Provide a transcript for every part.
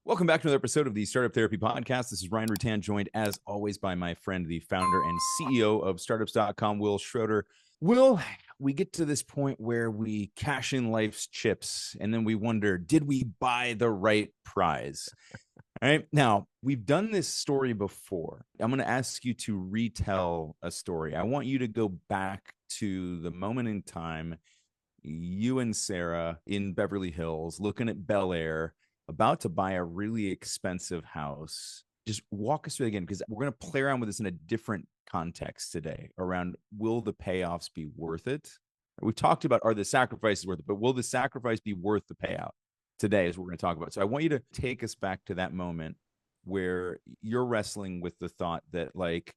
Welcome back to another episode of the Startup Therapy Podcast. This is Ryan Rutan, joined as always by my friend, the founder and CEO of startups.com, Wil Schroter. Wil, we get to this point where we cash in life's chips and then we wonder, did we buy the right prize? All right. Now, we've done this story before. I'm going to ask you to retell a story. I want you to go back to the moment in time, you and Sarah in Beverly Hills, looking at Bel Air, about to buy a really expensive house. Just walk us through it again, because we're going to play around with this in a different context today around, will the payoffs be worth it? We've talked about, are the sacrifices worth it, but will the sacrifice be worth the payout? Today is what we're going to talk about. So I want you to take us back to that moment where you're wrestling with the thought that, like,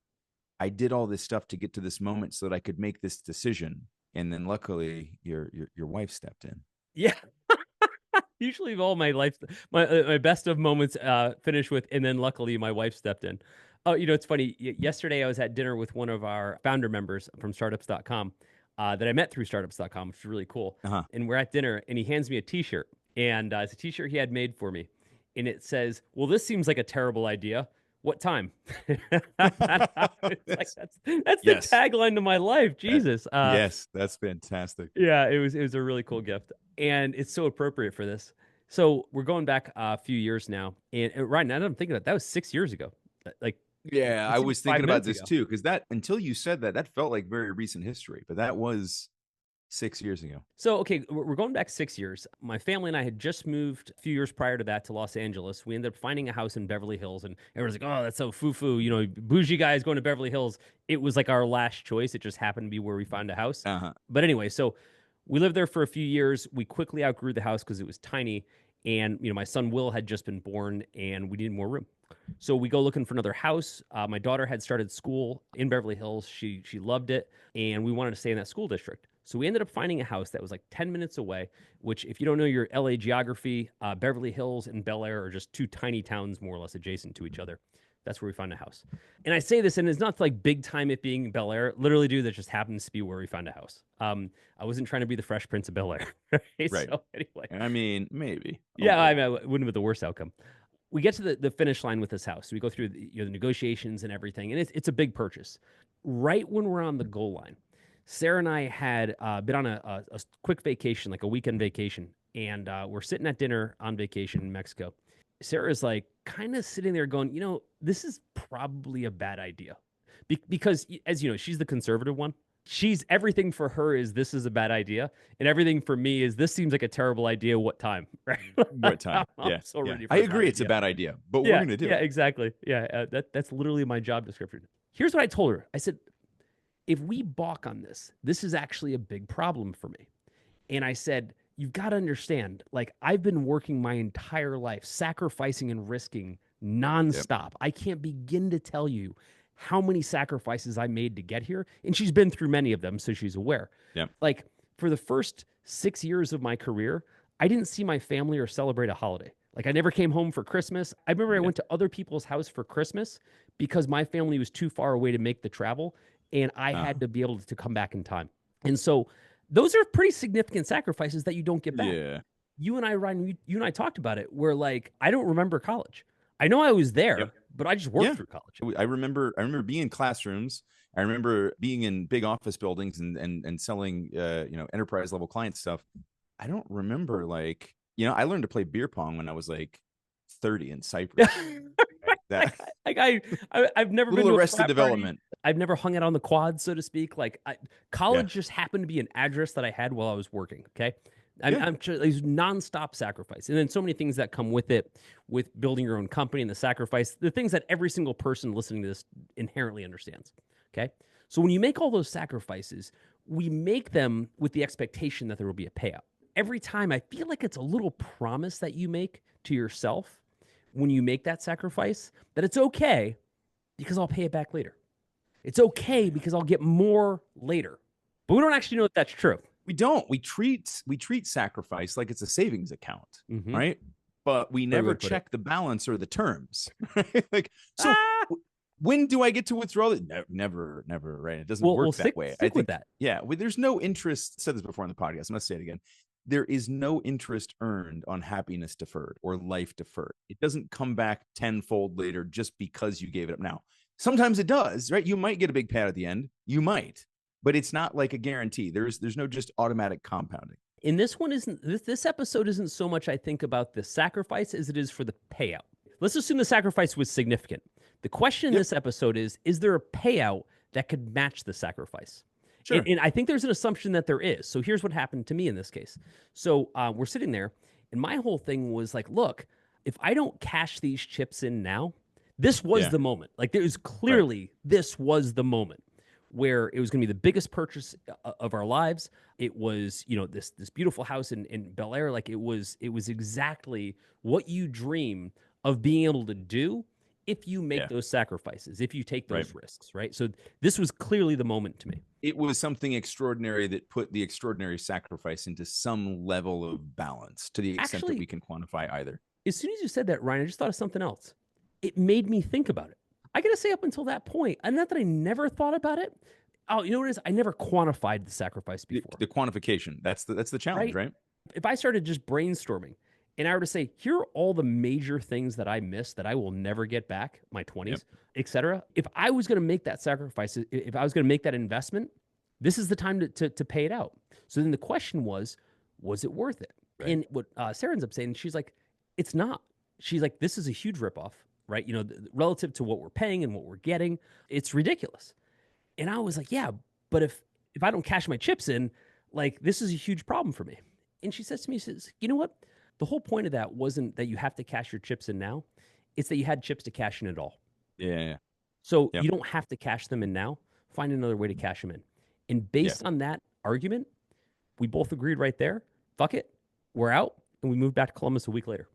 I did all this stuff to get to this moment so that I could make this decision. And then luckily your wife stepped in. Yeah. Usually all my life, my best of moments finish with, and then luckily my wife stepped in. Oh, it's funny. Yesterday I was at dinner with one of our founder members from startups.com that I met through startups.com, which is really cool. And we're at dinner and he hands me a t-shirt, and it's a t-shirt he had made for me. And it says, well, this seems like a terrible idea. What time? That's the tagline to my life. Jesus. Yes, that's fantastic. Yeah, it was a really cool gift. And it's so appropriate for this. So we're going back a few years now. And right now I'm thinking that was 6 years ago. Yeah, I was thinking about this too, because that, until you said that, that felt like very recent history, but that was 6 years ago. So, okay, we're going back 6 years. My family and I had just moved a few years prior to that to Los Angeles. We ended up finding a house in Beverly Hills, and everyone's like, oh, that's so foo-foo, bougie guys going to Beverly Hills. It was like our last choice. It just happened to be where we found a house. But anyway, so we lived there for a few years. We quickly outgrew the house because it was tiny. And, my son Wil had just been born and we needed more room. So we go looking for another house. My daughter had started school in Beverly Hills. She loved it. And we wanted to stay in that school district. So we ended up finding a house that was like 10 minutes away, which, if you don't know your LA geography, Beverly Hills and Bel Air are just two tiny towns more or less adjacent to each other. That's where we found a house. And I say this, and it's not like big time it being Bel Air. Literally, dude, that just happens to be where we found a house. I wasn't trying to be the Fresh Prince of Bel Air. Right. So anyway. I mean, maybe. Yeah, I mean, it wouldn't have been the worst outcome. We get to the finish line with this house. We go through the negotiations and everything, and it's a big purchase. Right when we're on the goal line, Sarah and I had been on a quick vacation, like a weekend vacation, and we're sitting at dinner on vacation in Mexico. Sarah's like kind of sitting there going, this is probably a bad idea. Because, as you know, she's the conservative one. Everything for her is, this is a bad idea. And everything for me is, this seems like a terrible idea. What time? Right? What time? Yeah. So ready for I agree it's a bad idea, but we're going to do it. Yeah, exactly. Yeah, that's literally my job description. Here's what I told her. I said, if we balk on this, this is actually a big problem for me. And I said, you've got to understand, like, I've been working my entire life, sacrificing and risking nonstop. Yep. I can't begin to tell you how many sacrifices I made to get here. And she's been through many of them, so she's aware. Yep. Like, for the first 6 years of my career, I didn't see my family or celebrate a holiday. Like, I never came home for Christmas. I remember I went to other people's house for Christmas because my family was too far away to make the travel, and I had to be able to come back in time. And so those are pretty significant sacrifices that you don't get back. Yeah. You and I, Ryan, you and I talked about it, where, like, I don't remember college. I know I was there, but I just worked through college. I remember being in classrooms. I remember being in big office buildings and selling, enterprise level client stuff. I don't remember, like, I learned to play beer pong when I was like 30 in Cyprus. I've never been to Arrested Development. I've never hung out on the quad, so to speak. Like, college just happened to be an address that I had while I was working. Okay. I'm sure there's nonstop sacrifice. And then so many things that come with it, with building your own company and the sacrifice, the things that every single person listening to this inherently understands. Okay. So when you make all those sacrifices, we make them with the expectation that there will be a payout. Every time, I feel like it's a little promise that you make to yourself when you make that sacrifice, that it's okay because I'll pay it back later. It's okay because I'll get more later. But we don't actually know if that's true. We don't. We treat sacrifice like it's a savings account, right? But we never check the balance or the terms. Like, so when do I get to withdraw it? Never, right? It doesn't work that way. I think with that. Yeah, there's no interest. I said this before on the podcast. I'm going to say it again. there is no interest earned on happiness deferred or life deferred. It doesn't come back tenfold later just because you gave it up now. Sometimes it does, right? You might get a big payout at the end. You might, but it's not like a guarantee. There's no just automatic compounding. And this one isn't, this episode isn't so much, I think, about the sacrifice as it is for the payout. Let's assume the sacrifice was significant. The question in this episode is there a payout that could match the sacrifice? Sure. And I think there's an assumption that there is. So here's what happened to me in this case. So we're sitting there, and my whole thing was like, look, if I don't cash these chips in now, this was the moment. Like, there was clearly, this was the moment where it was going to be the biggest purchase of our lives. It was, you know, this beautiful house in Bel Air. Like, it was exactly what you dream of being able to do if you make those sacrifices, if you take those risks, right? So this was clearly the moment to me. It was something extraordinary that put the extraordinary sacrifice into some level of balance to the extent that we can quantify either. As soon as you said that, Ryan, I just thought of something else. It made me think about it. I got to say, up until that point, and not that I never thought about it. Oh, you know what it is? I never quantified the sacrifice before. The quantification, that's the challenge, right? If I started just brainstorming and I were to say, here are all the major things that I missed that I will never get back, my 20s, et cetera. If I was going to make that sacrifice, if I was going to make that investment, this is the time to pay it out. So then the question was it worth it? Right. And what Sarah ends up saying, she's like, it's not. She's like, this is a huge ripoff, right? You know, relative to what we're paying and what we're getting, it's ridiculous. And I was like, yeah, but if I don't cash my chips in, like, this is a huge problem for me. And she says to me, she says, you know what? The whole point of that wasn't that you have to cash your chips in now. It's that you had chips to cash in at all. Yeah. So you don't have to cash them in now. Find another way to cash them in. And based on that argument, we both agreed right there, fuck it, we're out. And we moved back to Columbus a week later.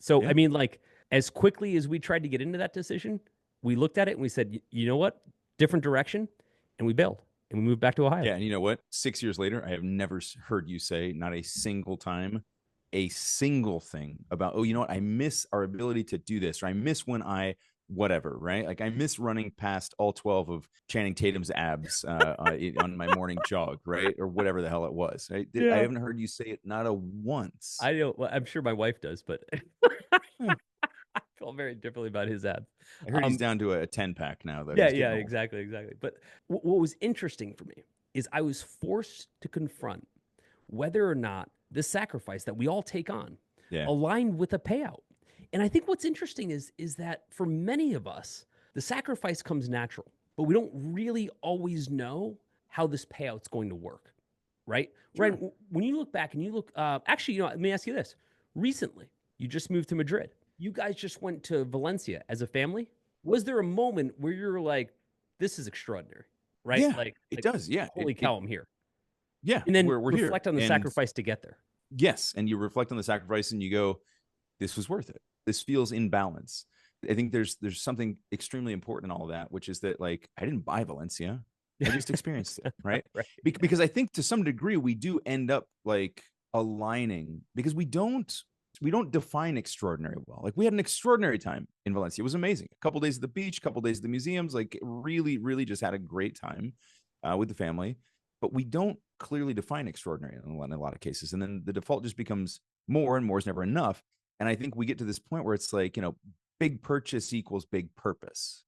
So, I mean, like, as quickly as we tried to get into that decision, we looked at it and we said, you know what? Different direction. And we bailed. And we moved back to Ohio. Yeah, and you know what? 6 years later, I have never heard you say, not a single time, a single thing about, oh, you know what? I miss our ability to do this, or I miss when I whatever, right? Like, I miss running past all 12 of Channing Tatum's abs on my morning jog, right? Or whatever the hell it was. Right? I haven't heard you say it not a once. I know. Well, I'm sure my wife does, but I feel very differently about his abs. I heard he's down to a 10-pack now, though. Yeah, exactly. But what was interesting for me is I was forced to confront whether or not the sacrifice that we all take on aligned with a payout. And I think what's interesting is that for many of us, the sacrifice comes natural, but we don't really always know how this payout's going to work, right? Sure. Ryan, when you look back and you look, actually, you know, let me ask you this. Recently, you just moved to Madrid. You guys just went to Valencia as a family. Was there a moment where you're like, this is extraordinary, right? Yeah, it does. Yeah. Holy cow, I'm here. Yeah. And then we're reflect here. on the sacrifice to get there. Yes. And you reflect on the sacrifice and you go, this was worth it. This feels in balance. I think there's something extremely important in all of that, which is that, like, I didn't buy Valencia. I just experienced it. Right. Because I think to some degree we do end up like aligning, because we don't define extraordinary well. Like, we had an extraordinary time in Valencia. It was amazing. A couple days at the beach, a couple days at the museums, like, really, really just had a great time with the family. But we don't clearly define extraordinary in a lot of cases. And then the default just becomes more, and more is never enough. And I think we get to this point where it's like, you know, big purchase equals big purpose,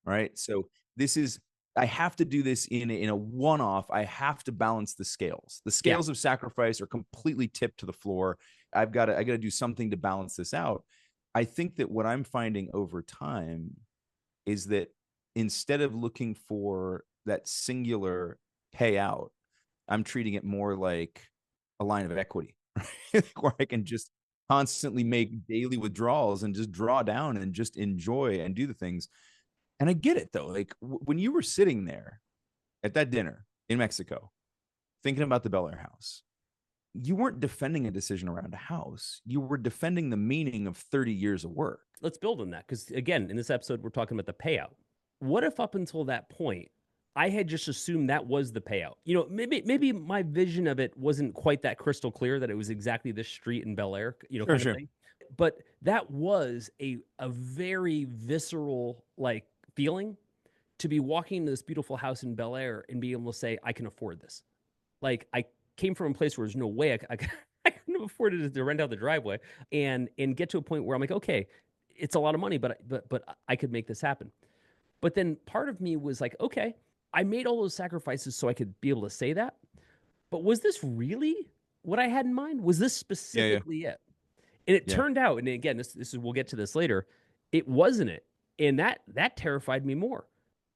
right? So this is, I have to do this in a one-off. I have to balance the scales. The scales of sacrifice are completely tipped to the floor. I got to do something to balance this out. I think that what I'm finding over time is that instead of looking for that singular payout, I'm treating it more like a line of equity, right? Where I can just constantly make daily withdrawals and just draw down and just enjoy and do the things. And I get it, though. Like, when you were sitting there at that dinner in Mexico, thinking about the Bel Air house, you weren't defending a decision around a house. You were defending the meaning of 30 years of work. Let's build on that. Because again, in this episode, we're talking about the payout. What if up until that point, I had just assumed that was the payout? You know, maybe my vision of it wasn't quite that crystal clear, that it was exactly this street in Bel Air, you know, kind of thing. But that was a very visceral, like, feeling to be walking into this beautiful house in Bel Air and be able to say, I can afford this. Like, I came from a place where there's no way afford to rent out the driveway and get to a point where I'm like, okay, it's a lot of money, but I could make this happen. But then part of me was like, okay, I made all those sacrifices so I could be able to say that. But was this really what I had in mind? Was this Yeah. specifically it? And it Yeah. turned out, and again, this is we'll get to this later. It wasn't it, and that terrified me more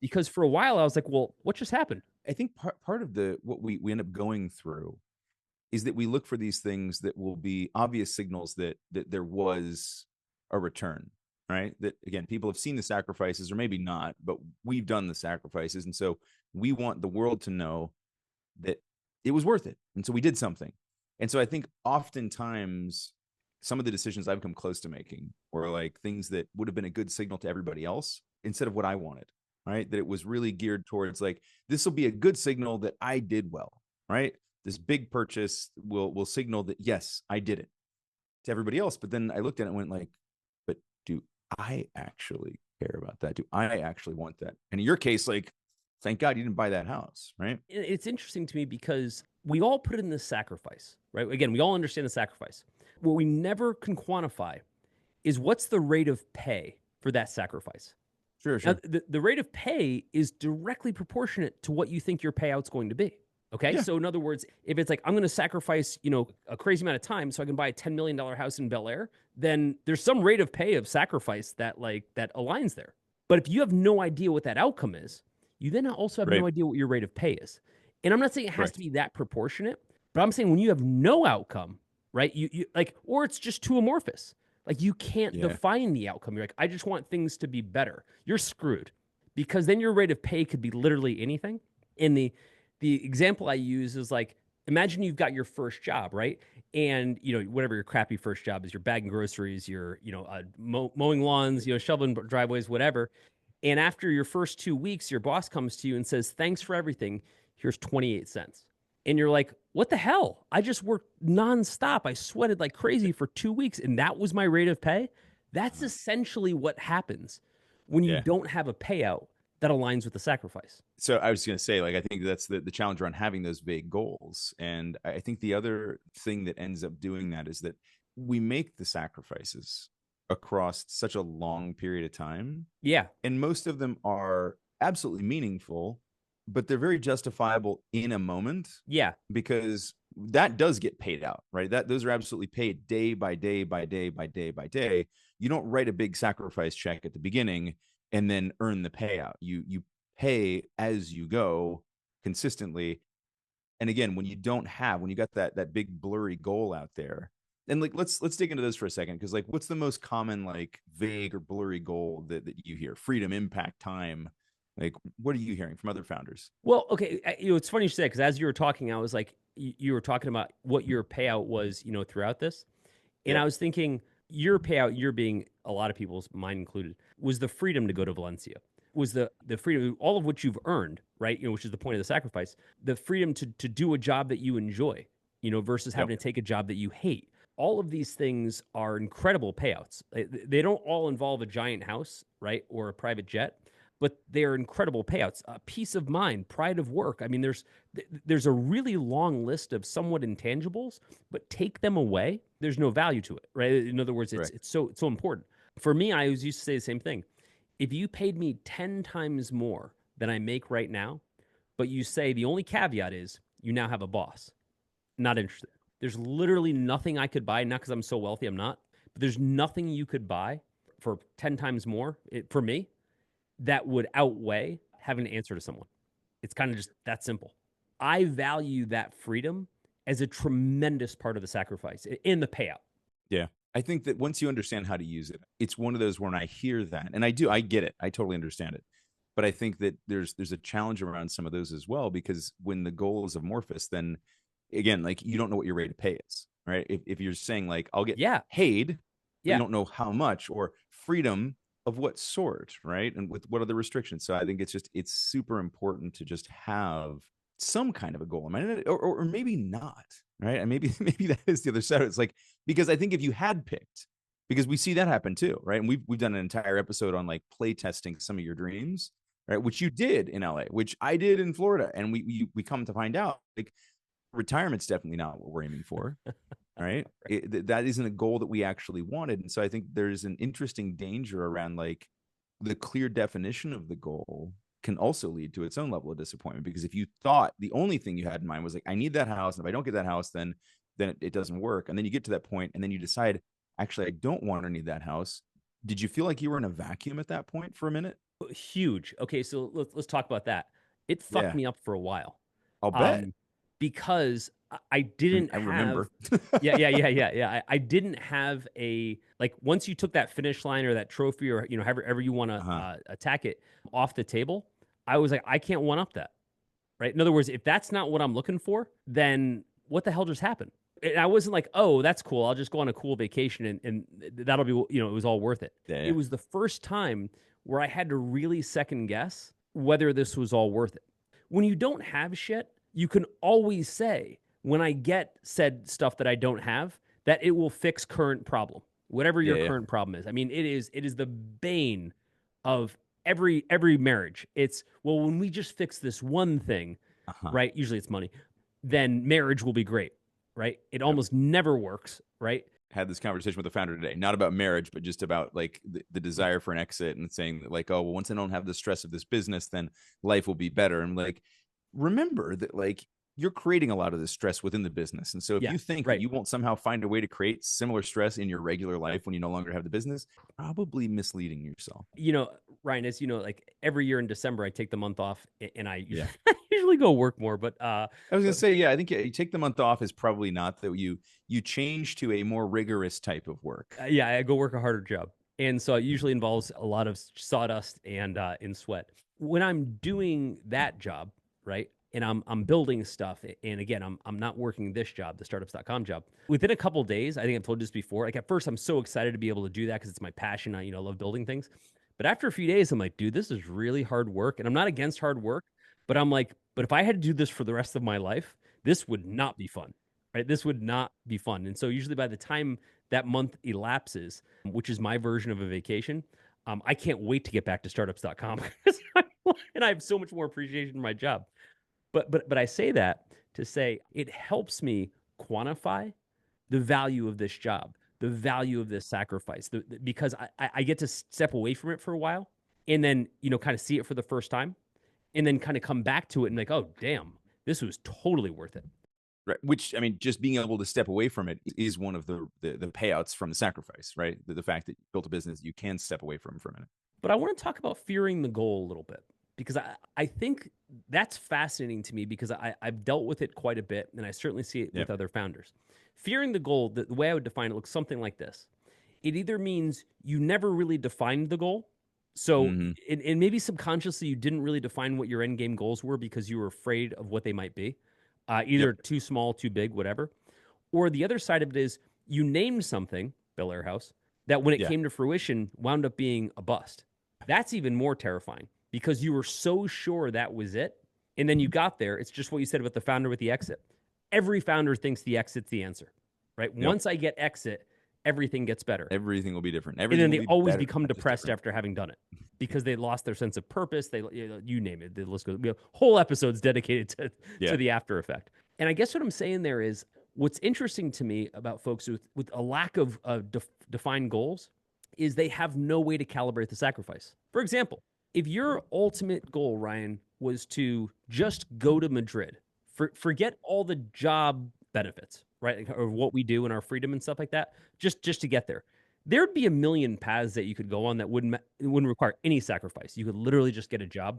because for a while I was like, well, what just happened? I think part of what we end up going through is that we look for these things that will be obvious signals that there was a return, right? That again, people have seen the sacrifices, or maybe not, but we've done the sacrifices, and so we want the world to know that it was worth it, and so we did something. And so I think oftentimes some of the decisions I've come close to making were like things that would have been a good signal to everybody else instead of what I wanted, right? That it was really geared towards like, this will be a good signal that I did well, right? This big purchase will signal that, yes, I did it to everybody else. But then I looked at it and went like, but do I actually care about that? Do I actually want that? And in your case, like, thank God you didn't buy that house, right? It's interesting to me because we all put in this sacrifice, right? Again, we all understand the sacrifice. What we never can quantify is what's the rate of pay for that sacrifice. Sure, Now, sure. the rate of pay is directly proportionate to what you think your payout's going to be. Okay. Yeah. So in other words, if it's like, I'm going to sacrifice, you know, a crazy amount of time so I can buy a $10 million house in Bel Air, then there's some rate of pay of sacrifice that aligns there. But if you have no idea what that outcome is, you then also have Right. no idea what your rate of pay is. And I'm not saying it has Correct. to be that proportionate, but I'm saying when you have no outcome, right? You like, or it's just too amorphous. Like you can't define the outcome. You're like, I just want things to be better. You're screwed because then your rate of pay could be literally anything. And the example I use is like, imagine you've got your first job, right? And you know, whatever your crappy first job is, you're bagging groceries, you're, you know, mowing lawns, you know, shoveling driveways, whatever. And after your first 2 weeks, your boss comes to you and says, thanks for everything. Here's 28 cents. And you're like, what the hell? I just worked nonstop. I sweated like crazy for 2 weeks, and that was my rate of pay. That's essentially what happens when you don't have a payout that aligns with the sacrifice. So I was going to say, like, I think that's the challenge around having those vague goals. And I think the other thing that ends up doing that is that we make the sacrifices across such a long period of time. Yeah. And most of them are absolutely meaningful, but they're very justifiable in a moment. Yeah. Because that does get paid out, right? Those are absolutely paid day by day by day by day by day. You don't write a big sacrifice check at the beginning and then earn the payout. You pay as you go consistently. And again, when you got that big blurry goal out there, and like let's dig into this for a second, because like what's the most common like vague or blurry goal that you hear? Freedom, impact, time. Like, what are you hearing from other founders? Well, okay, you know, it's funny you say, because as you were talking, I was like, you were talking about what your payout was, you know, throughout this, and I was thinking your payout, your being a lot of people's, mine included, was the freedom to go to Valencia, was the freedom, all of which you've earned, right? You know, which is the point of the sacrifice, the freedom to do a job that you enjoy, you know, versus having to take a job that you hate. All of these things are incredible payouts. They don't all involve a giant house, right, or a private jet, but they are incredible payouts. Peace of mind, pride of work. I mean, there's a really long list of somewhat intangibles, but take them away, there's no value to it, right? In other words, it's so important. For me, I always used to say the same thing. If you paid me 10 times more than I make right now, but you say the only caveat is you now have a boss, not interested. There's literally nothing I could buy, not because I'm so wealthy, I'm not, but there's nothing you could buy for 10 times more for me that would outweigh having to answer to someone. It's kind of just that simple. I value that freedom as a tremendous part of the sacrifice in the payout. Yeah. I think that once you understand how to use it, it's one of those when I hear that, and I get it. I totally understand it. But I think that there's a challenge around some of those as well, because when the goal is amorphous, then again, like you don't know what your rate of pay is, right? If you're saying like, I'll get paid, but you don't know how much, or freedom of what sort, right? And with what are the restrictions? So I think it's super important to just have some kind of a goal in mind, or maybe not, right? And maybe that is the other side. It's like, because I think if you had picked, because we see that happen too, right? And we've done an entire episode on like play testing some of your dreams, right? Which you did in LA, which I did in Florida, and we come to find out like retirement's definitely not what we're aiming for. right? That isn't a goal that we actually wanted. And so I think there's an interesting danger around like the clear definition of the goal can also lead to its own level of disappointment, because if you thought the only thing you had in mind was like, I need that house, and if I don't get that house, then it doesn't work, and then you get to that point and then you decide, actually I don't want to need that house. Did you feel like you were in a vacuum at that point for a minute? Huge. Okay, so let's talk about that. It fucked Yeah, me up for a while. I'll bet. Um, because I I mean, didn't I have, remember. yeah. I didn't have a, like, once you took that finish line or that trophy, or however you want to Uh-huh. attack it, off the table, I was like, I can't one up that. Right. In other words, if that's not what I'm looking for, then what the hell just happened? And I wasn't like, oh, that's cool, I'll just go on a cool vacation, and that'll be, it was all worth it. Yeah, It yeah. was the first time where I had to really second guess whether this was all worth it. When you don't have shit, you can always say, when I get said stuff that I don't have, that it will fix current problem, whatever Yeah, your yeah. current problem is. I mean, it is the bane of every marriage. It's, well, when we just fix this one thing, Uh-huh. right? Usually it's money, then marriage will be great, right? It Yep. almost never works, right? Had this conversation with the founder today, not about marriage, but just about like the desire for an exit, and saying that like, oh, well, once I don't have the stress of this business, then life will be better. And like, remember that like you're creating a lot of this stress within the business. And so if Yeah, you think that right. you won't somehow find a way to create similar stress in your regular life when you no longer have the business, probably misleading yourself. You know, Ryan, as you know, like every year in December, I take the month off, and I Yeah. usually go work more. But I was gonna say, yeah, I think you take the month off is probably not that you change to a more rigorous type of work. yeah, I go work a harder job, and so it usually involves a lot of sawdust and in sweat. When I'm doing that job, right, and I'm building stuff, and again, I'm not working this job, the startups.com job. Within a couple days, I think I've told you this before. Like, at first, I'm so excited to be able to do that because it's my passion. I love building things. But after a few days, I'm like, dude, this is really hard work, and I'm not against hard work, but I'm like, but if I had to do this for the rest of my life, this would not be fun. Right? This would not be fun. And so usually by the time that month elapses, which is my version of a vacation, I can't wait to get back to startups.com and I have so much more appreciation for my job. But I say that to say it helps me quantify the value of this job, the value of this sacrifice, because I get to step away from it for a while, and then kind of see it for the first time, and then kind of come back to it and like, oh damn, this was totally worth it. Right. Which, I mean, just being able to step away from it is one of the payouts from the sacrifice, right? The fact that you built a business you can step away from for a minute. But I want to talk about fearing the goal a little bit, because I think that's fascinating to me, because I've dealt with it quite a bit, and I certainly see it with Yep. other founders. Fearing the goal, the way I would define it looks something like this. It either means you never really defined the goal. So, Mm-hmm. and maybe subconsciously you didn't really define what your end game goals were because you were afraid of what they might be, either Yep. too small, too big, whatever. Or the other side of it is you named something, Bel Air House, that when it Yeah. came to fruition wound up being a bust. That's even more terrifying because you were so sure that was it. And then you got there. It's just what you said about the founder with the exit. Every founder thinks the exit's the answer, right? Yep. Once I get exit, everything gets better. Everything will be different. And Everything then will they be always better, become not just depressed different. after having done it because they lost their sense of purpose. They, you name it, the list goes. Whole episodes dedicated to Yeah. the after effect. And I guess what I'm saying there is, what's interesting to me about folks with a lack of defined goals is they have no way to calibrate the sacrifice. For example, if your ultimate goal, Ryan, was to just go to Madrid, forget all the job benefits, right, or what we do and our freedom and stuff like that, just to get there, there'd be a million paths that you could go on that wouldn't require any sacrifice. You could literally just get a job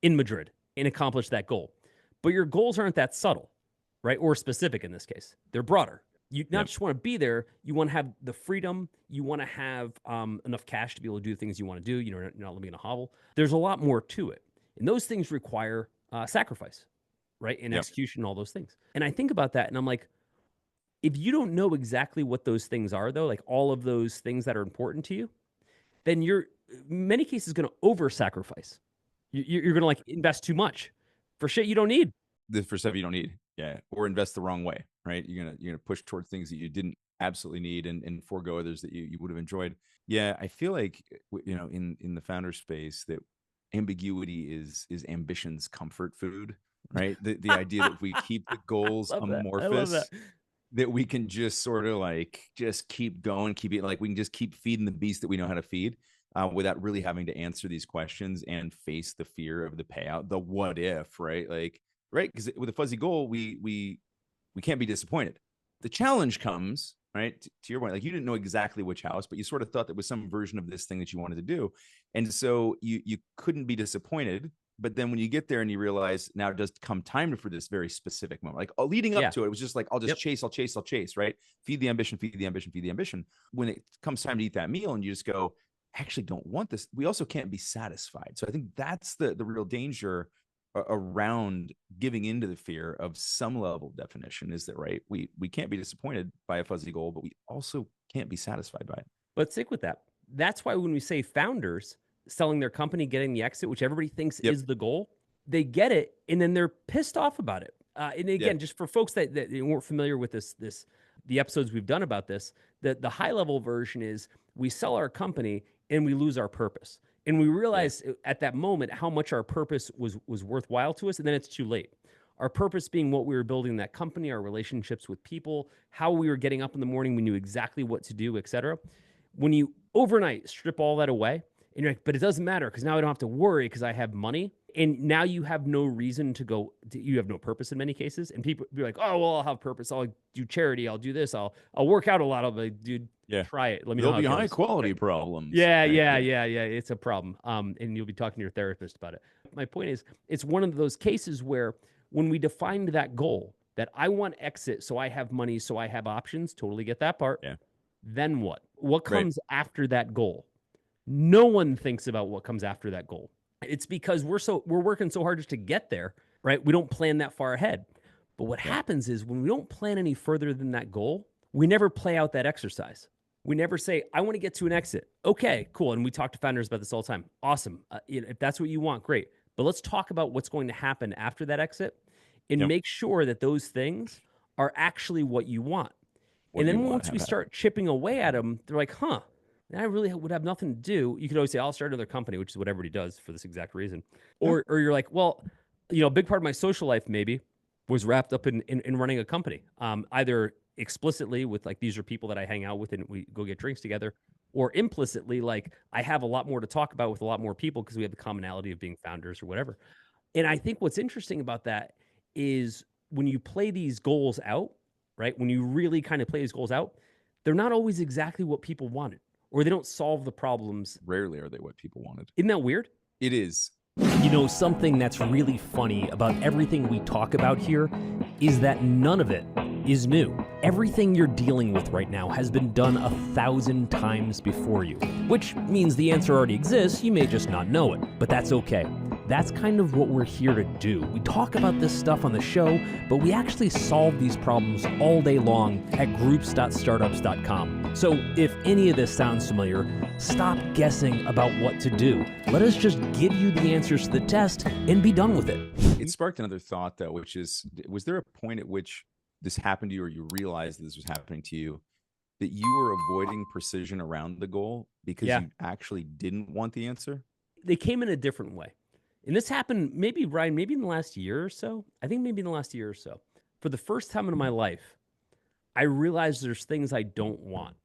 in Madrid and accomplish that goal. But your goals aren't that subtle, right? Or specific in this case. They're broader. You not Yep. just want to be there, you want to have the freedom, you want to have enough cash to be able to do the things you want to do. You're not living in a hovel. There's a lot more to it. And those things require sacrifice, right? And Yep. execution, all those things. And I think about that and I'm like, if you don't know exactly what those things are, though, like all of those things that are important to you, then you're in many cases going to over sacrifice. You're going to like invest too much for shit you don't need. For stuff you don't need. Yeah. Or invest the wrong way, right? You're gonna push towards things that you didn't absolutely need, and forego others that you would have enjoyed. Yeah, I feel like in the founder space that ambiguity is ambition's comfort food, right? The idea that if we keep the goals Love that. I love that. amorphous, that we can just sort of like just keep going, keep it like we can just keep feeding the beast that we know how to feed, without really having to answer these questions and face the fear of the payout, the what if, right? Like, right? Because with a fuzzy goal, we can't be disappointed. The challenge comes, right, to your point, like you didn't know exactly which house, but you sort of thought there was some version of this thing that you wanted to do, and so you couldn't be disappointed. But then when you get there and you realize now it does come time for this very specific moment, like leading up Yeah. to it, it was just like, I'll just Yep. chase, I'll chase, I'll chase, right? Feed the ambition, feed the ambition, feed the ambition. When it comes time to eat that meal and you just go, I actually don't want this. We also can't be satisfied. So I think that's the real danger around giving into the fear of some level of definition, is that, right? We can't be disappointed by a fuzzy goal, but we also can't be satisfied by it. But stick with that. That's why when we say founders selling their company, getting the exit, which everybody thinks Yep. is the goal, they get it and then they're pissed off about it. And again, just for folks that weren't familiar with the episodes we've done about this, the high level version is we sell our company and we lose our purpose. And we realize at that moment how much our purpose was worthwhile to us, and then it's too late. Our purpose being what we were building in that company, our relationships with people, how we were getting up in the morning, we knew exactly what to do, et cetera. When you overnight strip all that away, and you're like, but it doesn't matter because now I don't have to worry because I have money. And now you have no reason to go, you have no purpose in many cases. And people be like, oh, well, I'll have purpose. I'll do charity. I'll do this. I'll work out a lot. I'll be like, dude, try it. Let me know There'll how be it high goes. quality problems. Yeah, right? yeah. It's a problem. And you'll be talking to your therapist about it. My point is, it's one of those cases where when we defined that goal, that I want exit, so I have money, so I have options, totally get that part. Yeah. Then what? What comes after that goal? No one thinks about what comes after that goal. It's because we're working so hard just to get there, right? We don't plan that far ahead. But what happens is when we don't plan any further than that goal, we never play out that exercise. We never say, I want to get to an exit. Okay, cool. And we talk to founders about this all the time. Awesome. If that's what you want, great. But let's talk about what's going to happen after that exit and make sure that those things are actually what you want. And then once we start chipping away at them, they're like, huh, I really would have nothing to do. You could always say, I'll start another company, which is what everybody does for this exact reason. Or you're like, well, a big part of my social life maybe was wrapped up in running a company, either explicitly with like, these are people that I hang out with and we go get drinks together, or implicitly, like I have a lot more to talk about with a lot more people because we have the commonality of being founders or whatever. And I think what's interesting about that is when you play these goals out, right? When you really kind of play these goals out, they're not always exactly what people wanted, or they don't solve the problems. Rarely are they what people wanted. Isn't that weird? It is. Something that's really funny about everything we talk about here is that none of it is new. Everything you're dealing with right now has been done 1,000 times before you, which means the answer already exists. You may just not know it, but that's okay. That's kind of what we're here to do. We talk about this stuff on the show, but we actually solve these problems all day long at groups.startups.com. So if any of this sounds familiar, stop guessing about what to do. Let us just give you the answers to the test and be done with it. It sparked another thought, though, which is, was there a point at which this happened to you, or you realized that this was happening to you, that you were avoiding precision around the goal because you actually didn't want the answer? They came in a different way. And this happened maybe, Ryan, maybe in the last year or so. I think maybe in the last year or so. For the first time in my life, I realized there's things I don't want.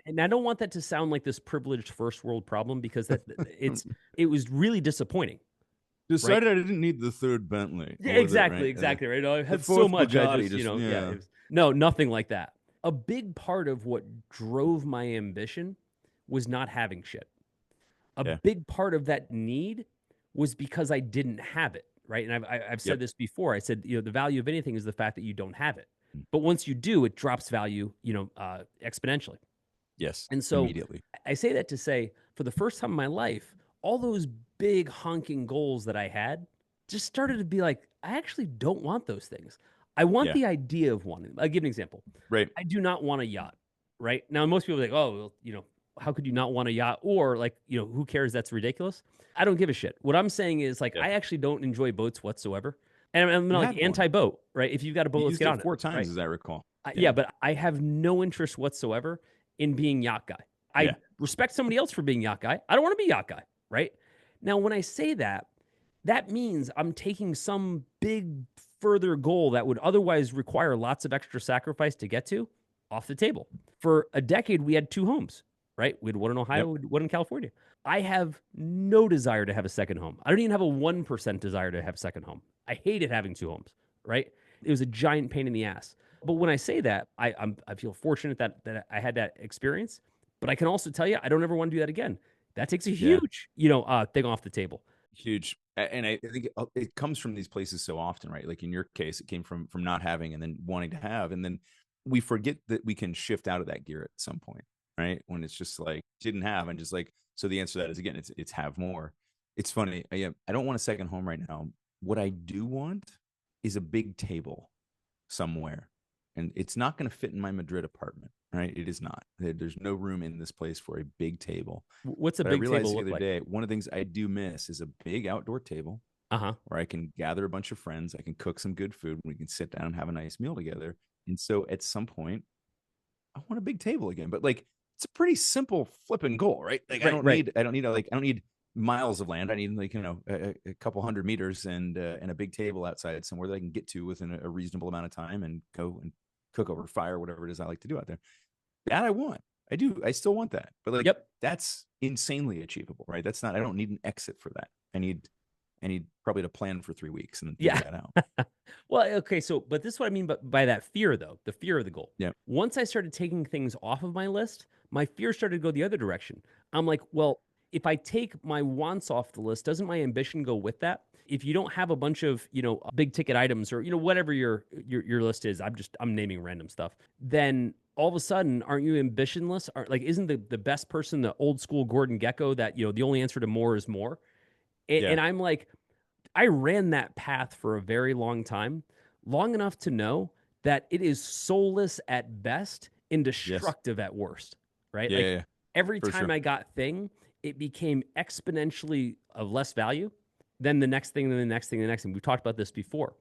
And I don't want that to sound like this privileged first world problem, because it was really disappointing. Decided I didn't need the third Bentley. Yeah, exactly, right? I had so much. No, nothing like that. A big part of what drove my ambition was not having shit. A big part of that need was because I didn't have it, right? And I've said this before. I said, the value of anything is the fact that you don't have it. But once you do, it drops value, exponentially. Yes. And so immediately. I say that to say, for the first time in my life, all those big honking goals that I had just started to be like, I actually don't want those things. I want the idea of one. I'll give an example. Right. I do not want a yacht, right? Now, most people are like, oh, well, how could you not want a yacht? Or like, who cares? That's ridiculous. I don't give a shit. What I'm saying is like, I actually don't enjoy boats whatsoever. And I'm not like anti-boat, right? If you've got a boat, let's get on it. 4 times, as I recall. But I have no interest whatsoever in being yacht guy. I respect somebody else for being yacht guy. I don't want to be yacht guy, right? Now, when I say that, that means I'm taking some big further goal that would otherwise require lots of extra sacrifice to get to off the table. For a decade, we had 2 homes, right? We had one in Ohio, Yep. one in California. I have no desire to have a second home. I don't even have a 1% desire to have a second home. I hated having 2 homes, right? It was a giant pain in the ass. But when I say that, I feel fortunate that I had that experience. But I can also tell you, I don't ever want to do that again. That takes a Yeah. huge, thing off the table. Huge. And I think it comes from these places so often, right? Like in your case, it came from not having and then wanting to have. And then we forget that we can shift out of that gear at some point, right? When it's just like didn't have and just like, so the answer to that is again, it's have more. It's funny. I don't want a second home right now. What I do want is a big table somewhere. And it's not going to fit in my Madrid apartment, right? It is not. There's no room in this place for a big table. What's a But I big realized table the look other like? day, one of the things I do miss is a big outdoor table Uh-huh. where I can gather a bunch of friends. I can cook some good food. We can sit down and have a nice meal together. And so at some point, I want a big table again. But like, it's a pretty simple flipping goal, right? Like, Right. I don't need miles of land. I need like, a couple hundred meters and a big table outside somewhere that I can get to within a reasonable amount of time and go and cook over fire, whatever it is I like to do out there. That I want. I do. I still want that. But like, Yep. that's insanely achievable, right? That's not, I don't need an exit for that. I need probably to plan for 3 weeks and then Yeah. figure that out. Well, okay, so but this is what I mean by that fear though, the fear of the goal. Yeah. Once I started taking things off of my list, my fear started to go the other direction. I'm like, well, if I take my wants off the list, doesn't my ambition go with that? If you don't have a bunch of, big ticket items or, whatever your list is, I'm naming random stuff, then all of a sudden, aren't you ambitionless? Isn't the best person the old school Gordon Gekko that, the only answer to more is more? Yeah. And I'm like, I ran that path for a very long time, long enough to know that it is soulless at best and Yes. destructive at worst, right? Yeah. Like Yeah. every For time sure. I got thing, it became exponentially of less value than the next thing, then the next thing, the next thing. We've talked about this before.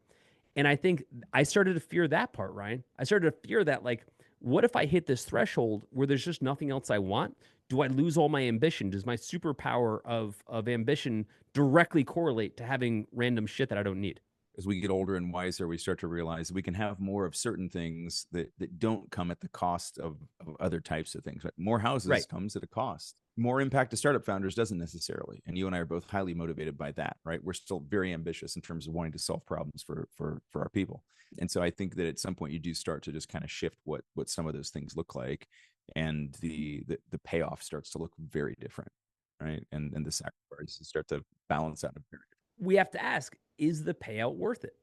And I think I started to fear that part, Ryan. I started to fear that, like, what if I hit this threshold where there's just nothing else I want? Do I lose all my ambition? Does my superpower of ambition directly correlate to having random shit that I don't need? As we get older and wiser, we start to realize we can have more of certain things that don't come at the cost of other types of things. Right? More houses Right. comes at a cost. More impact to startup founders doesn't necessarily. And you and I are both highly motivated by that, right? We're still very ambitious in terms of wanting to solve problems for our people. And so I think that at some point you do start to just kind of shift what some of those things look like, and the payoff starts to look very different, right? And the sacrifices start to balance out a very We have to ask, is the payout worth it?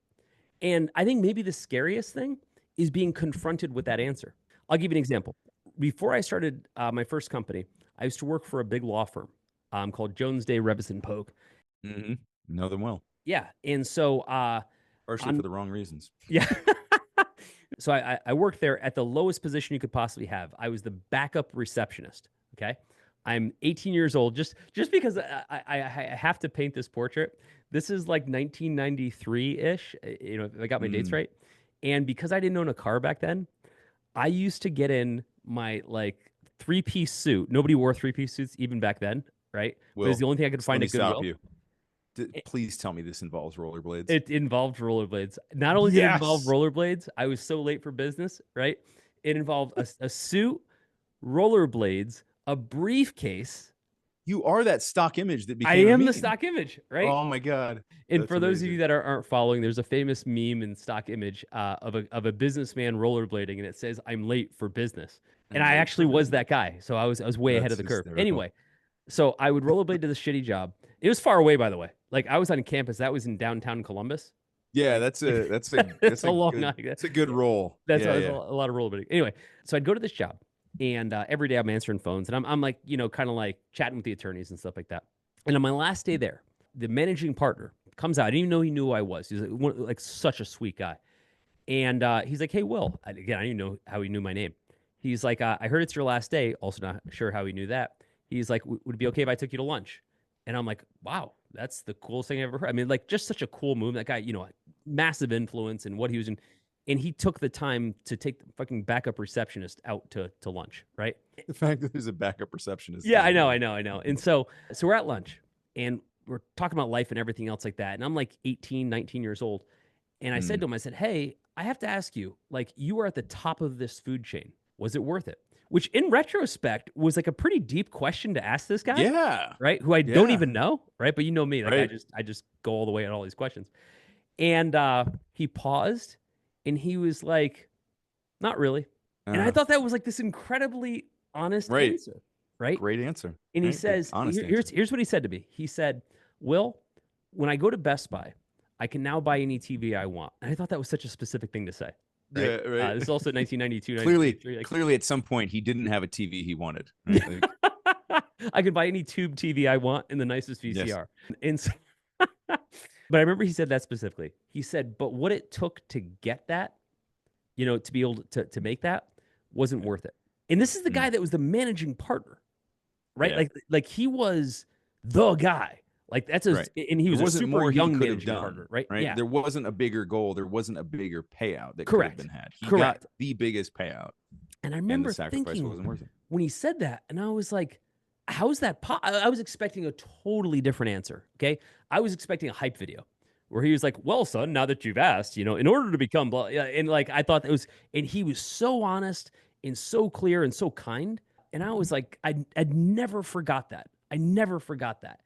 And I think maybe the scariest thing is being confronted with that answer. I'll give you an example. Before I started my first company, I used to work for a big law firm called Jones Day Revis and Pogue. Mm-hmm. Know them well. Yeah, and so Partially for the wrong reasons. yeah. So I worked there at the lowest position you could possibly have. I was the backup receptionist. Okay. I'm 18 years old. Just because I have to paint this portrait. This is like 1993 ish. If I got my dates right. And because I didn't own a car back then, I used to get in my like 3-piece suit. Nobody wore 3-piece suits even back then, right? But it was Will, the only thing I could let find me at stop Goodwill. you. Please tell me this involves rollerblades. It involved rollerblades. Not only did it involve Yes. rollerblades, I was so late for business, right? It involved a suit, rollerblades, a briefcase. You are that stock image that I became a am the meme. stock image, right? Oh my God. And That's for those of you amazing. that aren't following, there's a famous meme and stock image of a businessman rollerblading, and it says, "I'm late for business." And I'm I late actually for was business. that guy, so I was way ahead of That's the curve. hysterical. Anyway, so I would rollerblade to this shitty job. It was far away, by the way. Like I was on campus. That was in downtown Columbus. Yeah, Like, like it's a long night. it's a good role. That's Yeah, a yeah. lot of rollerblading. Anyway, so I'd go to this job, and every day I'm answering phones, and I'm like, kind of like chatting with the attorneys and stuff like that. And on my last day there, the managing partner comes out. I didn't even know he knew who I was. He's like such a sweet guy, and he's like, "Hey, Will." Again, I didn't know how he knew my name. He's like, "I heard it's your last day." Also, not sure how he knew that. He's like, "Would it be okay if I took you to lunch?" And I'm like, "Wow, that's the coolest thing I've ever heard." I mean, like, just such a cool move. That guy, massive influence in what he was in. And he took the time to take the fucking backup receptionist out to lunch, right? The fact that there's a backup receptionist Yeah, is I know, I amazing. know, I know. And so we're at lunch and we're talking about life and everything else like that. And I'm like 18, 19 years old. And I said to him, I said, hey, I have to ask you, like, you were at the top of this food chain. Was it worth it? Which in retrospect was like a pretty deep question to ask this guy, Yeah. right? Who I don't Yeah. even know, right? But you know me, like Right. I just go all the way on all these questions. And he paused and he was like, not really. And I thought that was like this incredibly honest Right. answer, right? Great answer. And he Right? Like, says, honest answer. here's what he said to me. He said, Will, when I go to Best Buy, I can now buy any TV I want. And I thought that was such a specific thing to say. Right? Yeah, right. This is also 1992. Clearly, at some point, he didn't have a TV he wanted. Right? Like, I can buy any tube TV I want in the nicest VCR. Yes. And so, but I remember he said that specifically. He said, but what it took to get that, you know, to be able to make that wasn't worth it. And this is the guy that was the managing partner, right? Yeah. Like he was the guy. Like that's a, Right. and he was There a wasn't super more he young could have managing done, partner, right? Right. Yeah. There wasn't a bigger goal. There wasn't a bigger payout that could have been had. He got the biggest payout. And I remember the sacrifice thinking wasn't worth it. when he said that, and I was like, how's that? I was expecting a totally different answer. Okay. I was expecting a hype video where he was like, well, son, now that you've asked, you know, in order to become blah, and like, I thought that was, and he was so honest and so clear and so kind. And I was like, I'd never forgot that. I never forgot that.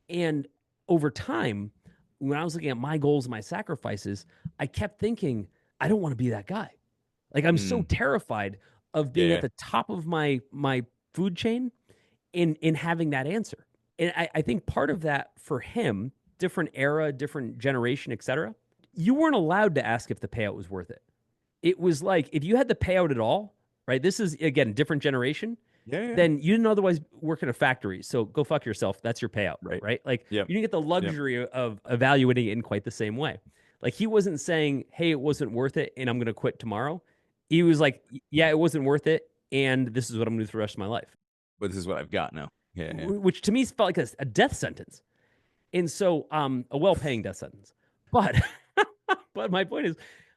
And over time, when I was looking at my goals, my sacrifices, I kept thinking, I don't want to be that guy. Like I'm so terrified of being at the top of my food chain in having that answer. And I think part of that for him, different era, different generation, et cetera, you weren't allowed to ask if the payout was worth it. It was like, if you had the payout at all, right? This is, again, different generation. Then you didn't otherwise work in a factory. So go fuck yourself. That's your payout, right? Like you didn't get the luxury of evaluating it in quite the same way. Like he wasn't saying, hey, it wasn't worth it and I'm going to quit tomorrow. He was like, yeah, it wasn't worth it. And this is what I'm going to do for the rest of my life. But this is what I've got now. Yeah. Which to me felt like a death sentence. And so a well-paying death sentence. But but my point is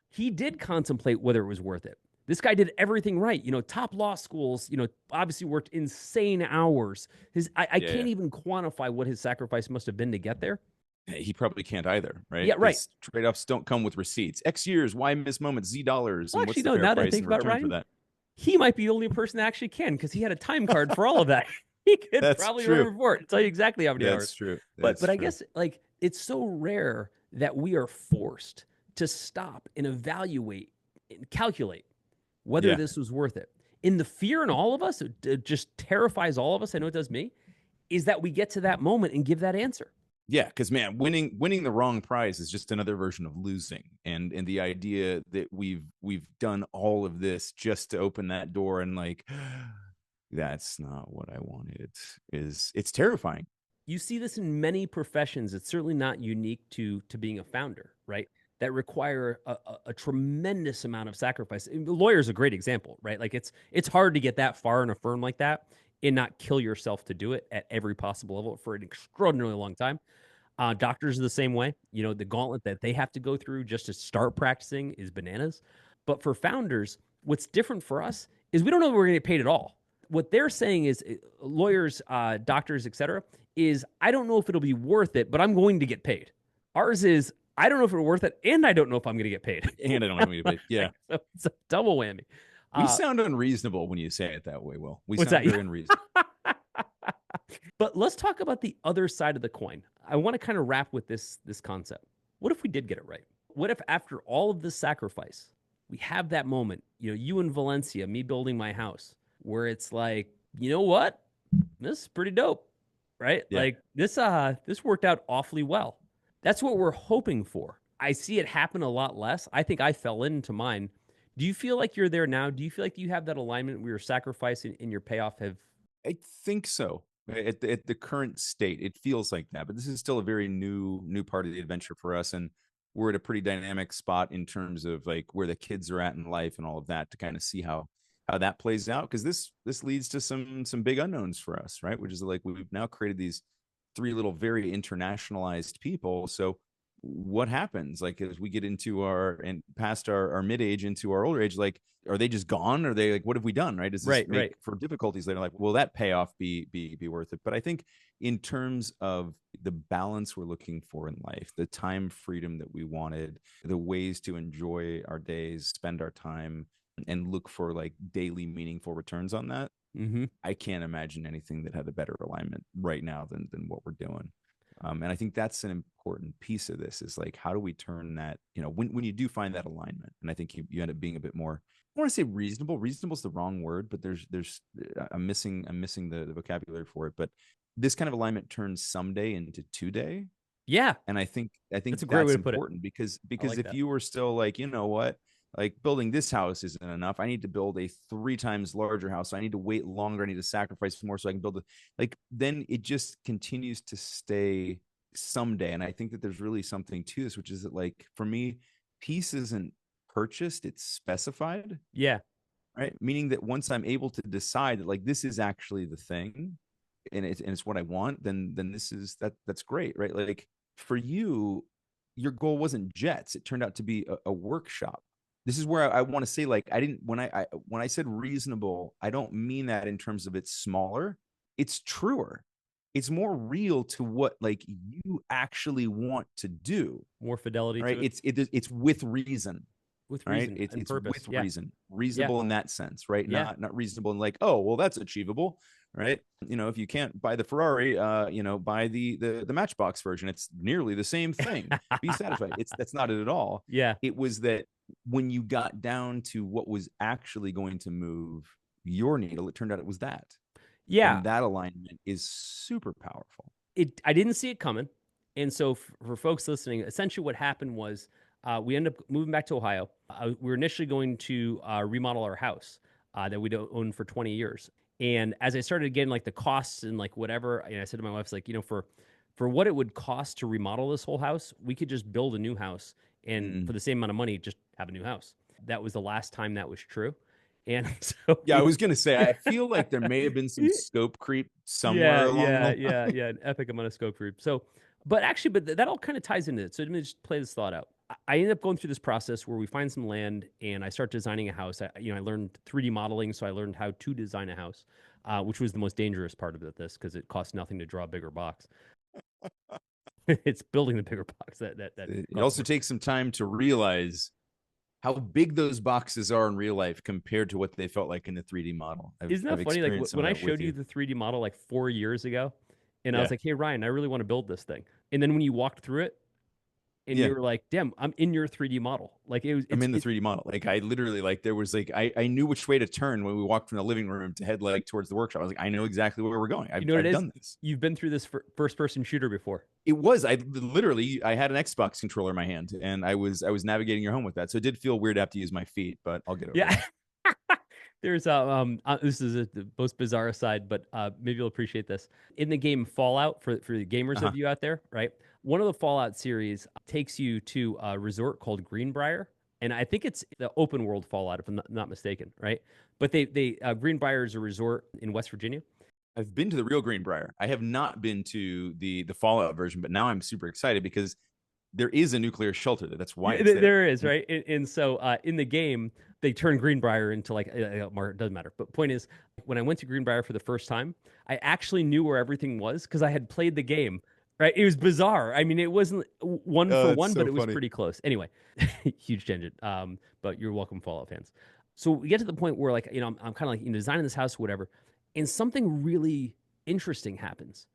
he did contemplate whether it was worth it. This guy did everything right. You know, top law schools, you know, obviously worked insane hours. I can't even quantify what his sacrifice must have been to get there. He probably can't either, right? Yeah, right. Trade-offs don't come with receipts. X years, Y miss moments, Z dollars. Well, and actually, what's the no, now fair that I price think in about return Ryan, for that? he might be the only person that actually can because he had a time card for all of that. He could probably report and tell you exactly how many hours. That's true. But I guess like it's so rare that we are forced to stop and evaluate and calculate whether this was worth it. And the fear in all of us, it just terrifies all of us. I know it does me, is that we get to that moment and give that answer. Yeah, because man, winning the wrong prize is just another version of losing. And the idea that we've done all of this just to open that door and like that's not what I wanted it's terrifying. You see this in many professions. It's certainly not unique to being a founder, right? That require a tremendous amount of sacrifice. The lawyer's a great example, right? Like it's hard to get that far in a firm like that and not kill yourself to do it at every possible level for an extraordinarily long time. Doctors are the same way. You know, the gauntlet that they have to go through just to start practicing is bananas. But for founders, what's different for us is we don't know if we're going to get paid at all. What they're saying is lawyers, doctors, et cetera, is I don't know if it'll be worth it, but I'm going to get paid. Ours is I don't know if it's worth it, and I don't know if I'm going to get paid. And I don't know if I'm going to get paid. Yeah. So it's a double whammy. We sound unreasonable when you say it that way, Will. We What's sound that? very unreasonable. But let's talk about the other side of the coin. I want to kind of wrap with this concept. What if we did get it right? What if after all of this sacrifice, we have that moment, you know, you in Valencia, me building my house, where it's like, you know what? This is pretty dope, right? Yeah. Like this worked out awfully well. That's what we're hoping for. I see it happen a lot less. I think I fell into mine. Do you feel like you're there now? Do you feel like you have that alignment where your sacrifice and your payoff have? I think so. At the current state, it feels like that. But this is still a very new part of the adventure for us, and we're at a pretty dynamic spot in terms of like where the kids are at in life and all of that to kind of see how that plays out. Because this leads to some big unknowns for us, right? Which is like we've now created these three little very internationalized people. So what happens like as we get into past our mid-age into our older age? Like, are they just gone? Are they like, what have we done? Right? Does this make for difficulties later? Like, will that payoff be worth it? But I think in terms of the balance we're looking for in life, the time freedom that we wanted, the ways to enjoy our days, spend our time, and look for like daily meaningful returns on that, Mm-hmm. I can't imagine anything that had a better alignment right now than what we're doing. And I think that's an important piece of this is like, how do we turn that, when you do find that alignment, and I think you end up being a bit more, I want to say reasonable. Reasonable is the wrong word, but I'm missing the vocabulary for it. But this kind of alignment turns someday into today, Yeah, and I think that's a great way that's to put it. important because I like if that. you were still like, you know what, like building this house isn't enough, I need to build a 3 times larger house, so I need to wait longer, I need to sacrifice more so I can build it, like then it just continues to stay someday. And I think that there's really something to this, which is that like for me, peace isn't purchased, it's specified, Yeah, right? Meaning that once I'm able to decide that like this is actually the thing, and it's what I want, then that's great, right? Like for you, your goal wasn't jets; it turned out to be a workshop. This is where I want to say, like, I didn't when I said reasonable, I don't mean that in terms of it's smaller. It's truer. It's more real to what like you actually want to do, more fidelity right? to it It's with reason, with right? reason It's and it's purpose. with Yeah, reason, yeah, reasonable in that sense, right? yeah. Not reasonable in like, oh, well, that's achievable, right? If you can't buy the Ferrari, buy the Matchbox version. It's nearly the same thing. Be satisfied. That's not it at all. Yeah, It was that when you got down to what was actually going to move your needle, it turned out it was that, yeah. and that alignment is super powerful. I didn't see it coming, and so for folks listening, essentially what happened was we ended up moving back to Ohio. We were initially going to remodel our house that we'd owned for 20 years, and as I started getting like the costs and like whatever, and I said to my wife, like, for what it would cost to remodel this whole house, we could just build a new house, and for Mm. the same amount of money, just have a new house. That was the last time that was true, and so Yeah, I was gonna say, I feel like there may have been some scope creep somewhere Yeah, along yeah, the yeah, line. yeah. An epic amount of scope creep. So, but actually, that all kind of ties into it. So let me just play this thought out. I ended up going through this process where we find some land and I start designing a house. I learned 3D modeling, so I learned how to design a house, which was the most dangerous part of this because it costs nothing to draw a bigger box. It's building the bigger box that It costs also more. takes some time to realize how big those boxes are in real life compared to what they felt like in the 3D model. I've Isn't I've that funny? Like experienced some when of I that with showed you you. the 3D model like 4 years ago, and I was Yeah. like, "Hey Ryan, I really want to build this thing," and then when you walked through it, and you Yeah. were like, "Damn, I'm in your 3D model." Like it was, I'm in the 3D model. Like I literally like there was like I knew which way to turn when we walked from the living room to head like towards the workshop. I was like, I know exactly where we're going. you I've know what it I've is? done this. You've been through this first person shooter before. I had an Xbox controller in my hand and I was navigating your home with that. So it did feel weird to have to use my feet, but I'll get over Yeah. that. There's this is the most bizarre aside, but maybe you'll appreciate this. In the game Fallout, for the gamers Uh-huh. of you out there, right? One of the Fallout series takes you to a resort called Greenbrier, and I think it's the open world Fallout, if I'm not mistaken, right? But they Greenbrier is a resort in West Virginia. I've been to the real Greenbrier. I have not been to the Fallout version, but now I'm super excited because there is a nuclear shelter there. That's why Yeah, it's there. there is, right? And so in the game, they turn Greenbrier into like it doesn't matter. But point is, when I went to Greenbrier for the first time, I actually knew where everything was because I had played the game. Right? It was bizarre. I mean, it wasn't one for Oh, it's one, but so it was funny. pretty close. Anyway, huge tangent. But you're welcome, Fallout fans. So we get to the point where, like, I'm kind of like designing this house, or whatever, and something really interesting happens.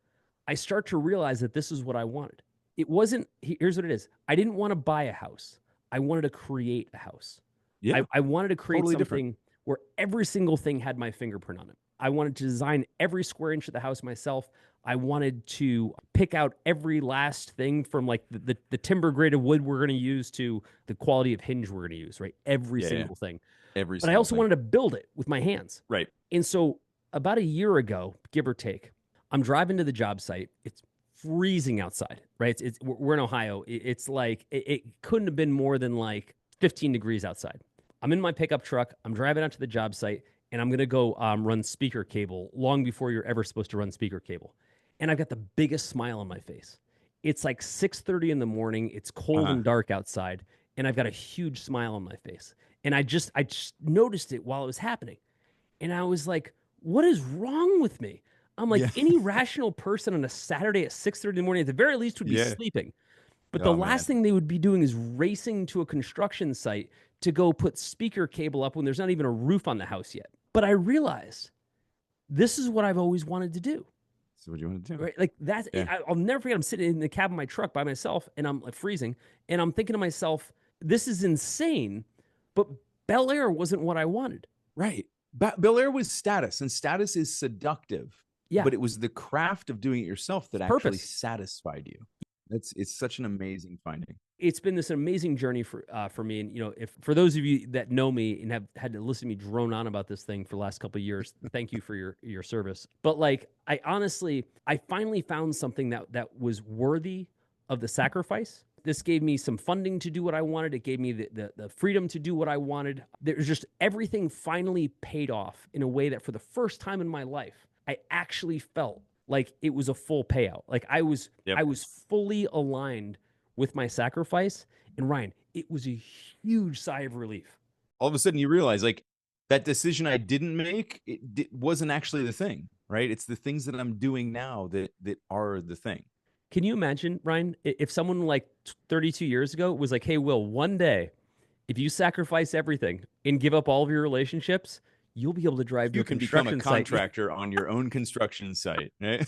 I start to realize that this is what I wanted. It wasn't, here's what it is. I didn't want to buy a house. I wanted to create a house. Yeah, I wanted to create totally different. something where every single thing had my fingerprint on it. I wanted to design every square inch of the house myself. I wanted to pick out every last thing from like the timber grade of wood we're going to use to the quality of hinge we're going to use, right? Every Yeah, yeah. single thing. Every But I single also thing. wanted to build it with my hands. Right. And so about a year ago, give or take, I'm driving to the job site. It's freezing outside, right? We're in Ohio. It's like it couldn't have been more than like 15 degrees outside. I'm in my pickup truck. I'm driving out to the job site, and I'm gonna go run speaker cable long before you're ever supposed to run speaker cable. And I've got the biggest smile on my face. It's like 6:30 in the morning. It's cold Uh-huh. and dark outside, and I've got a huge smile on my face. And I just noticed it while it was happening. And I was like, what is wrong with me? I'm like, Yeah. any rational person on a Saturday at 6:30 in the morning, at the very least, would be Yeah. sleeping. But the Oh, last man. thing they would be doing is racing to a construction site to go put speaker cable up when there's not even a roof on the house yet. But I realized this is what I've always wanted to do. So what do you want to do? Right? Like that's, Yeah. I'll never forget. I'm sitting in the cab of my truck by myself and I'm like freezing. And I'm thinking to myself, this is insane. But Bel Air wasn't what I wanted. Right. Bel Air was status, and status is seductive. Yeah. But it was the craft of doing it yourself that Purpose. actually satisfied you. It's such an amazing finding. It's been this amazing journey for me. And, you know, if for those of you that know me and have had to listen to me drone on about this thing for the last couple of years, thank you for your service. But like, I finally found something that was worthy of the sacrifice. This gave me some funding to do what I wanted. It gave me the freedom to do what I wanted. There's just everything finally paid off in a way that for the first time in my life, I actually felt like it was a full payout. Like I was fully aligned with my sacrifice. And Ryan, it was a huge sigh of relief. All of a sudden you realize like that decision I didn't make, it wasn't actually the thing, right? It's the things that I'm doing now that are the thing. Can you imagine, Ryan, if someone like 32 years ago was like, hey, Will, one day, if you sacrifice everything and give up all of your relationships, you'll be able to drive to a construction site. You can become a contractor on your own construction site. Right?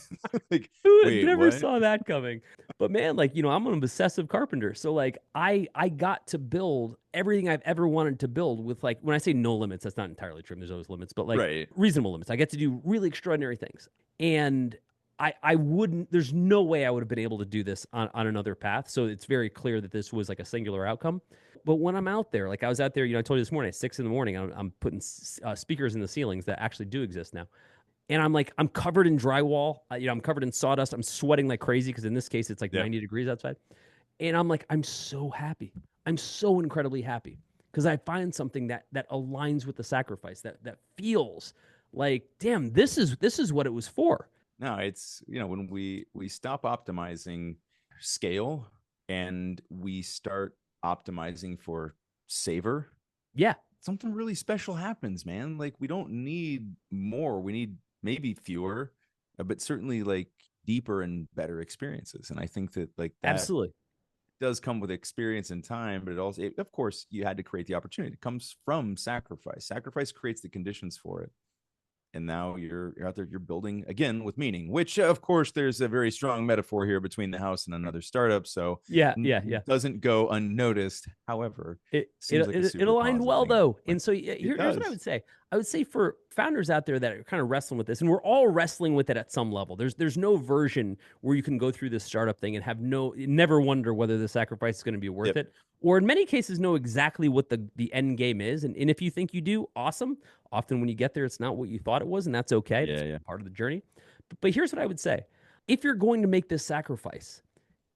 Like, who never saw that coming? But man, like, you know, I'm an obsessive carpenter. So like I got to build everything I've ever wanted to build with, like, when I say no limits, that's not entirely true. There's always limits, but like reasonable limits. I get to do really extraordinary things. And I wouldn't, there's no way I would have been able to do this on another path. So it's very clear that this was like a singular outcome. But when I'm out there, like I was out there, you know, I told you this morning at 6 a.m, I'm putting speakers in the ceilings that actually do exist now. And I'm like, I'm covered in drywall. You know, I'm covered in sawdust. I'm sweating like crazy because in this case, it's like 90 degrees outside. And I'm like, I'm so happy. I'm so incredibly happy because I find something that aligns with the sacrifice, that feels like, damn, this is what it was for. No, it's, you know, when we stop optimizing scale and we start optimizing for savor, something really special happens, man. Like we don't need more. We need maybe fewer, but certainly like deeper and better experiences. And I think that like that absolutely does come with experience and time, but it also, of course, you had to create the opportunity. It comes from sacrifice. Sacrifice creates the conditions for it. And now you're out there, you're building again with meaning, which of course there's a very strong metaphor here between the house and another startup. So it doesn't go unnoticed. However, it aligned well though. And so here's what I would say. I would say for founders out there that are kind of wrestling with this, and we're all wrestling with it at some level. There's no version where you can go through this startup thing and have never wonder whether the sacrifice is going to be worth it. Or in many cases know exactly what the end game is. And if you think you do, awesome. Often when you get there, it's not what you thought it was, and that's okay. It's part of the journey. But here's what I would say. If you're going to make this sacrifice,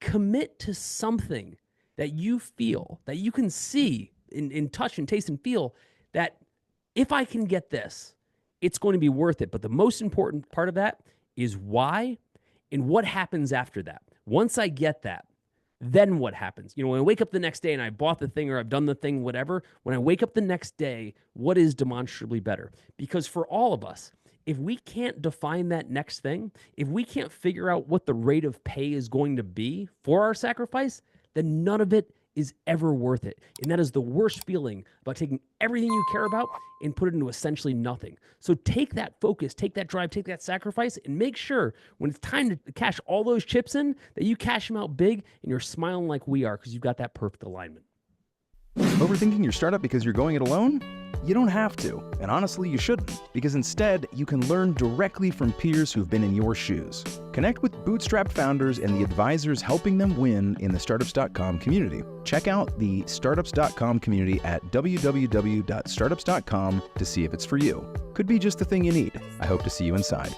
commit to something that you feel, that you can see in touch and taste and feel that if I can get this, it's going to be worth it. But the most important part of that is why and what happens after that. Once I get that, then what happens? You know, when I wake up the next day and I bought the thing or I've done the thing, whatever, when I wake up the next day, what is demonstrably better? Because for all of us, if we can't define that next thing, if we can't figure out what the rate of pay is going to be for our sacrifice, then none of it is ever worth it. And that is the worst feeling about taking everything you care about and put it into essentially nothing. So take that focus, take that drive, take that sacrifice, and make sure when it's time to cash all those chips in, that you cash them out big and you're smiling like we are because you've got that perfect alignment. Overthinking your startup because you're going it alone? You don't have to, and honestly, you shouldn't, because instead, you can learn directly from peers who've been in your shoes. Connect with bootstrapped founders and the advisors helping them win in the Startups.com community. Check out the Startups.com community at www.startups.com to see if it's for you. Could be just the thing you need. I hope to see you inside.